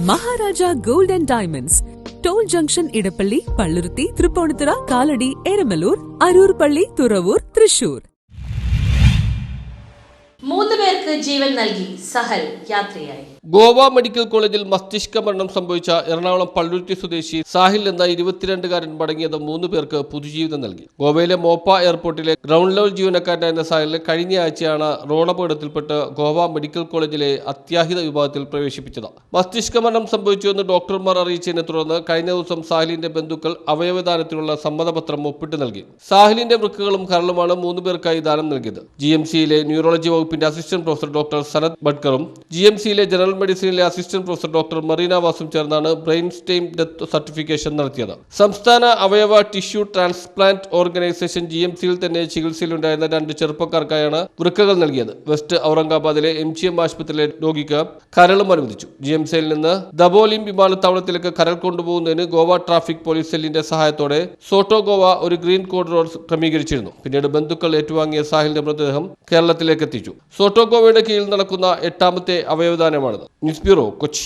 Maharaja gold and diamonds, toll junction, Edappally, Palluruthy, Tripunithura, Kalady, Eramalloor, Aroor Palli, Thuravoor, Thrissur. 3 പേർക്ക് ജീവൻ നൽകി സഹൽ യാത്രയായി. ഗോവ മെഡിക്കൽ കോളേജിൽ മസ്തിഷ്ക മരണം സംഭവിച്ച എറണാകുളം പള്ളുരുത്തി സ്വദേശി സാഹിൽ എന്ന 22-കാരൻ മടങ്ങിയത് 3 പേർക്ക് പുതുജീവിതം നൽകി. ഗോവയിലെ മോപ്പ എയർപോർട്ടിലെ ഗ്രൗണ്ട് ലെവൽ ജീവനക്കാരനായിരുന്ന സാഹിലിനെ കഴിഞ്ഞ ആഴ്ചയാണ് റോഡപകടത്തിൽപ്പെട്ട് ഗോവ മെഡിക്കൽ കോളേജിലെ അത്യാഹിത വിഭാഗത്തിൽ പ്രവേശിപ്പിച്ചത്. മസ്തിഷ്ക മരണം സംഭവിച്ചുവെന്ന് ഡോക്ടർമാർ അറിയിച്ചതിനെ തുടർന്ന് കഴിഞ്ഞ ദിവസം സാഹിലിന്റെ ബന്ധുക്കൾ അവയവദാനത്തിനുള്ള സമ്മതപത്രം ഒപ്പിട്ട് നൽകി. സാഹിലിന്റെ വൃക്കകളും കരളുമാണ് 3 പേർക്കായി ദാനം നൽകിയത്. GMCയിലെ ന്യൂറോളജി വകുപ്പിന്റെ അസിസ്റ്റന്റ് പ്രൊഫസർ ഡോക്ടർ സനത് ബഡ്കറും GMCയിലെ ജനറൽ മെഡിസിനിലെ അസിസ്റ്റന്റ് പ്രൊഫസർ ഡോക്ടർ മറീന വാസും ചേർന്നാണ് ബ്രെയിൻ സ്റ്റെയിം ഡെത്ത് സർട്ടിഫിക്കേഷൻ നടത്തിയത്. സംസ്ഥാന അവയവ ടിഷ്യൂ ട്രാൻസ്പ്ലാന്റ് ഓർഗനൈസേഷൻ GMCയിൽ തന്നെ ചികിത്സയിലുണ്ടായിരുന്ന 2 ചെറുപ്പക്കാർക്കായാണ് വൃക്കകൾ നൽകിയത്. വെസ്റ്റ് ഔറംഗാബാദിലെ MGM ആശുപത്രിയിലെ രോഗിക്ക് കരളും അനുവദിച്ചു. GMCയിൽ നിന്ന് ദബോലിം വിമാനത്താവളത്തിലേക്ക് കരൾ കൊണ്ടുപോകുന്നതിന് ഗോവ ട്രാഫിക് പോലീസ് സെല്ലിന്റെ സഹായത്തോടെ സോട്ടോ ഗോവ ഒരു ഗ്രീൻ കോറിഡോർ ക്രമീകരിച്ചിരുന്നു. പിന്നീട് ബന്ധുക്കൾ ഏറ്റുവാങ്ങിയ സാഹിലിന്റെ മൃതദേഹം കേരളത്തിലേക്ക് എത്തിച്ചു. സോട്ടോ ഗോവയുടെ കീഴിൽ നടക്കുന്ന 8ാമത്തെ അവയവദാനമാണ്. News bureau, Kochi.